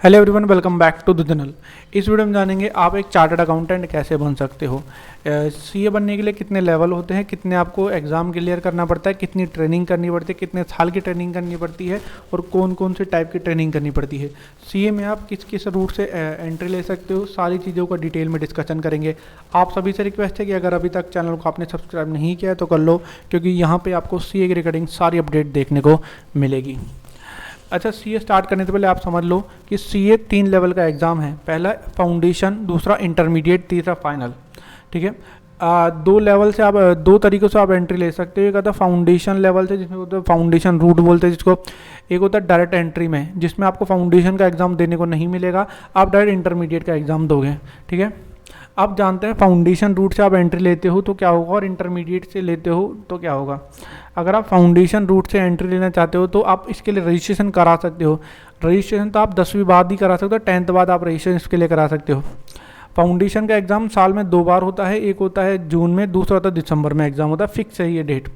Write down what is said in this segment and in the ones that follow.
Hello everyone, welcome back to the channel. इस video में जानेंगे आप एक चार्टर्ड अकाउंटेंट कैसे बन सकते हो। सीए बनने के लिए कितने लेवल होते हैं, कितने आपको एग्ज़ाम क्लियर करना पड़ता है, कितनी ट्रेनिंग करनी पड़ती है, कितने साल की ट्रेनिंग करनी पड़ती है और कौन कौन से टाइप की ट्रेनिंग करनी पड़ती है। सीए में आप किस किस रूट से एंट्री ले सकते हो, सारी चीज़ों का डिटेल में डिस्कशन करेंगे। आप सभी से रिक्वेस्ट है कि अगर अभी तक चैनल को आपने सब्सक्राइब नहीं किया है तो कर लो, क्योंकि यहाँ पर आपको सीए की रिगार्डिंग सारी अपडेट देखने को मिलेगी। अच्छा, सीए स्टार्ट करने से पहले आप समझ लो कि सीए 3 लेवल का एग्ज़ाम है। पहला फाउंडेशन, दूसरा इंटरमीडिएट, तीसरा फाइनल। ठीक है, 2 लेवल से आप 2 तरीक़ों से आप एंट्री ले सकते हो। एक होता है फाउंडेशन लेवल से, जिसमें होता है फाउंडेशन रूट बोलते हैं जिसको। एक होता है डायरेक्ट एंट्री में, जिसमें आपको फाउंडेशन का एग्ज़ाम देने को नहीं मिलेगा, आप डायरेक्ट इंटरमीडिएट का एग्ज़ाम दोगे। ठीक है, आप जानते हैं फाउंडेशन रूट से आप एंट्री लेते हो तो क्या होगा और इंटरमीडिएट से लेते हो तो क्या होगा। अगर आप फाउंडेशन रूट से एंट्री लेना चाहते हो तो आप इसके लिए रजिस्ट्रेशन करा सकते हो। रजिस्ट्रेशन तो आप 10वीं बाद ही करा सकते हो, 10th बाद आप रजिस्ट्रेशन इसके लिए करा सकते हो। फाउंडेशन का एग्ज़ाम साल में 2 बार होता है, एक होता है जून में, दूसरा होता है दिसंबर में एग्ज़ाम होता है। फिक्स है ये डेट,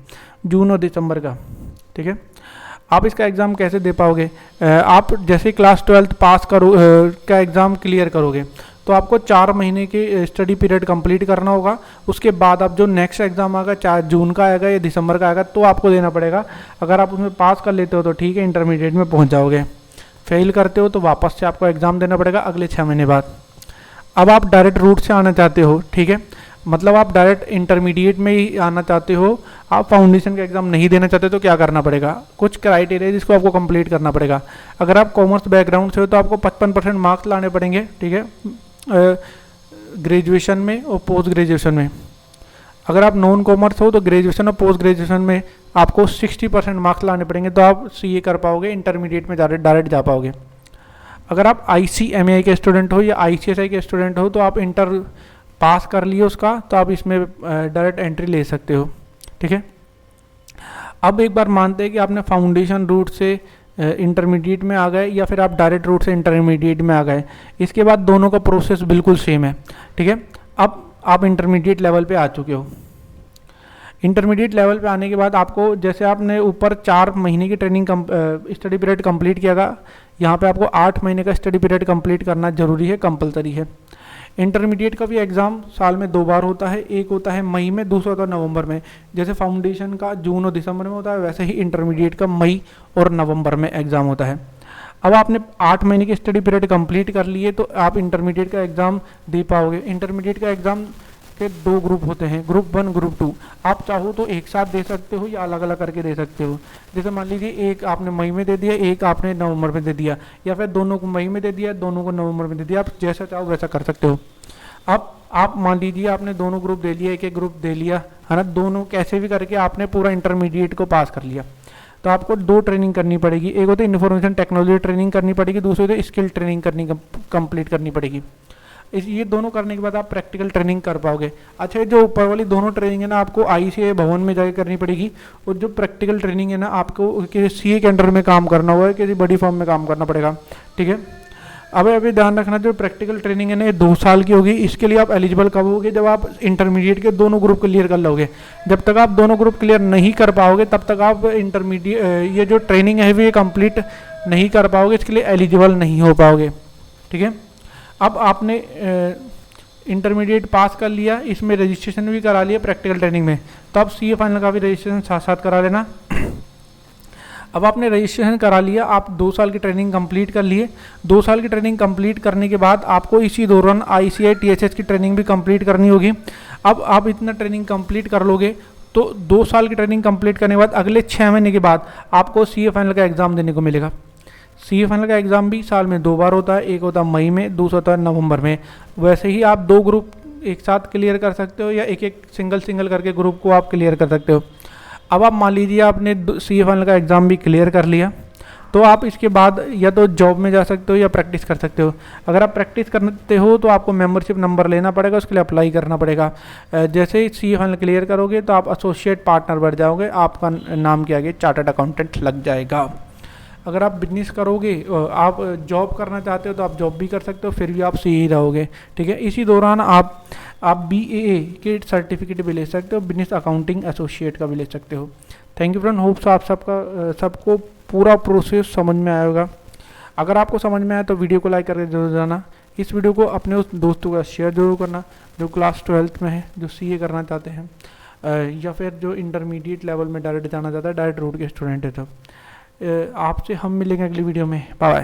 जून और दिसंबर का। ठीक है, आप इसका एग्ज़ाम कैसे दे पाओगे। आप जैसे क्लास 12th पास करो का एग्ज़ाम क्लियर करोगे तो आपको 4 महीने के स्टडी पीरियड कंप्लीट करना होगा। उसके बाद आप जो नेक्स्ट एग्ज़ाम आएगा, चाहे जून का आएगा या दिसंबर का आएगा, तो आपको देना पड़ेगा। अगर आप उसमें पास कर लेते हो तो ठीक है, इंटरमीडिएट में पहुंच जाओगे। फेल करते हो तो वापस से आपको एग्ज़ाम देना पड़ेगा अगले 6 महीने बाद। अब आप डायरेक्ट रूट से आना चाहते हो, ठीक है, मतलब आप डायरेक्ट इंटरमीडिएट में ही आना चाहते हो, आप फाउंडेशन का एग्ज़ाम नहीं देना चाहते तो क्या करना पड़ेगा। कुछ क्राइटेरिया जिसको आपको कंप्लीट करना पड़ेगा। अगर आप कॉमर्स बैकग्राउंड से हो तो आपको 55% मार्क्स लाने पड़ेंगे। ठीक है, ग्रेजुएशन में और पोस्ट ग्रेजुएशन में। अगर आप नॉन कॉमर्स हो तो ग्रेजुएशन और पोस्ट ग्रेजुएशन में आपको 60% मार्क्स लाने पड़ेंगे, तो आप सीए कर पाओगे, इंटरमीडिएट में डायरेक्ट जा पाओगे। अगर आप ICMAI के स्टूडेंट हो या ICSI के स्टूडेंट हो तो आप इंटर पास कर लिए उसका, तो आप इसमें डायरेक्ट एंट्री ले सकते हो। ठीक है, अब एक बार मानते हैं कि आपने फाउंडेशन रूट से इंटरमीडिएट में आ गए या फिर आप डायरेक्ट रूट से इंटरमीडिएट में आ गए, इसके बाद दोनों का प्रोसेस बिल्कुल सेम है। ठीक है, अब आप इंटरमीडिएट लेवल पे आ चुके हो। इंटरमीडिएट लेवल पे आने के बाद आपको, जैसे आपने ऊपर 4 महीने की ट्रेनिंग स्टडी पीरियड कंप्लीट किया, यहाँ पे आपको 8 महीने का स्टडी पीरियड कंप्लीट करना जरूरी है, कंपलसरी है। इंटरमीडिएट का भी एग्ज़ाम साल में 2 बार होता है, एक होता है मई में, दूसरा होता है नवंबर में। जैसे फाउंडेशन का जून और दिसंबर में होता है, वैसे ही इंटरमीडिएट का मई और नवंबर में एग्ज़ाम होता है। अब आपने 8 महीने की स्टडी पीरियड कंप्लीट कर लिए तो आप इंटरमीडिएट का एग्ज़ाम दे पाओगे। इंटरमीडिएट का एग्ज़ाम के 2 ग्रुप होते हैं, ग्रुप 1 ग्रुप 2। आप चाहो तो एक साथ दे सकते हो या अलग अलग करके दे सकते हो। जैसे मान लीजिए एक आपने मई में दे दिया, एक आपने नवंबर में दे दिया, या फिर दोनों को मई में दे दिया, दोनों को नवंबर में दे दिया। आप जैसा चाहो वैसा कर सकते हो। अब आप मान लीजिए आपने दोनों ग्रुप दे लिया, एक एक ग्रुप दे लिया है ना, दोनों कैसे भी करके आपने पूरा इंटरमीडिएट को पास कर लिया, तो आपको 2 ट्रेनिंग करनी पड़ेगी। एक होती है इन्फॉर्मेशन टेक्नोलॉजी ट्रेनिंग करनी पड़ेगी, दूसरी होती है स्किल ट्रेनिंग कंप्लीट करनी पड़ेगी। ये दोनों करने के बाद आप प्रैक्टिकल ट्रेनिंग कर पाओगे। अच्छा, जो ऊपर वाली दोनों ट्रेनिंग है ना, आपको ICAI भवन में जाकर करनी पड़ेगी, और जो प्रैक्टिकल ट्रेनिंग है ना, आपको किसी सीए के अंडर में काम करना होगा, किसी बड़ी फर्म में काम करना पड़ेगा। ठीक है, अब अभी ध्यान रखना, जो प्रैक्टिकल ट्रेनिंग है ना, ये 2 साल की होगी। इसके लिए आप एलिजिबल कब होगे, जब आप इंटरमीडिएट के दोनों ग्रुप क्लियर कर लोगे। जब तक आप दोनों ग्रुप क्लियर नहीं कर पाओगे तब तक आप इंटरमीडिएट ये जो ट्रेनिंग है ये कंप्लीट नहीं कर पाओगे, इसके लिए एलिजिबल नहीं हो पाओगे। ठीक है, अब आपने इंटरमीडिएट पास कर लिया, इसमें रजिस्ट्रेशन भी करा लिया प्रैक्टिकल ट्रेनिंग में, तो आप सीए फाइनल का भी रजिस्ट्रेशन साथ साथ करा लेना। अब आपने रजिस्ट्रेशन करा लिया, आप 2 साल की ट्रेनिंग कंप्लीट कर लिए। 2 साल की ट्रेनिंग कंप्लीट करने के बाद आपको इसी दौरान ICAI THS की ट्रेनिंग भी कंप्लीट करनी होगी। अब आप इतना ट्रेनिंग कंप्लीट कर लोगे तो 2 साल की ट्रेनिंग कंप्लीट करने के बाद अगले 6 महीने के बाद आपको सीए फाइनल का एग्ज़ाम देने को मिलेगा। सीए फाइनल का एग्ज़ाम भी साल में 2 बार होता है, एक होता है मई में, दूसरा होता है नवंबर में। वैसे ही आप 2 ग्रुप एक साथ क्लियर कर सकते हो या एक एक सिंगल करके ग्रुप को आप क्लियर कर सकते हो। अब आप मान लीजिए आपने सीए फाइनल का एग्ज़ाम भी क्लियर कर लिया, तो आप इसके बाद या तो जॉब में जा सकते हो या प्रैक्टिस कर सकते हो। अगर आप प्रैक्टिस करते हो तो आपको मेंबरशिप नंबर लेना पड़ेगा, उसके लिए अप्लाई करना पड़ेगा। जैसे ही सीए फाइनल क्लियर करोगे तो आप एसोसिएट पार्टनर बढ़ जाओगे, आपका नाम के आगे चार्टर्ड अकाउंटेंट लग जाएगा। अगर आप बिजनेस करोगे, आप जॉब करना चाहते हो तो आप जॉब भी कर सकते हो, फिर भी आप सीए रहोगे। ठीक है, इसी दौरान आप BAA के सर्टिफिकेट भी ले सकते हो, बिजनेस अकाउंटिंग एसोसिएट का भी ले सकते हो। थैंक यू फ्रेंड, होप्स आप सबको पूरा प्रोसेस समझ में आएगा। अगर आपको समझ में आया तो वीडियो को लाइक करके जरूर जाना। इस वीडियो को अपने उस दोस्तों का शेयर जरूर करना जो क्लास 12th में है, जो CA करना चाहते हैं या फिर जो इंटरमीडिएट लेवल में डायरेक्ट जाना चाहता है, डायरेक्ट रूट के स्टूडेंट है। तो आपसे हम मिलेंगे अगली वीडियो में। Bye bye.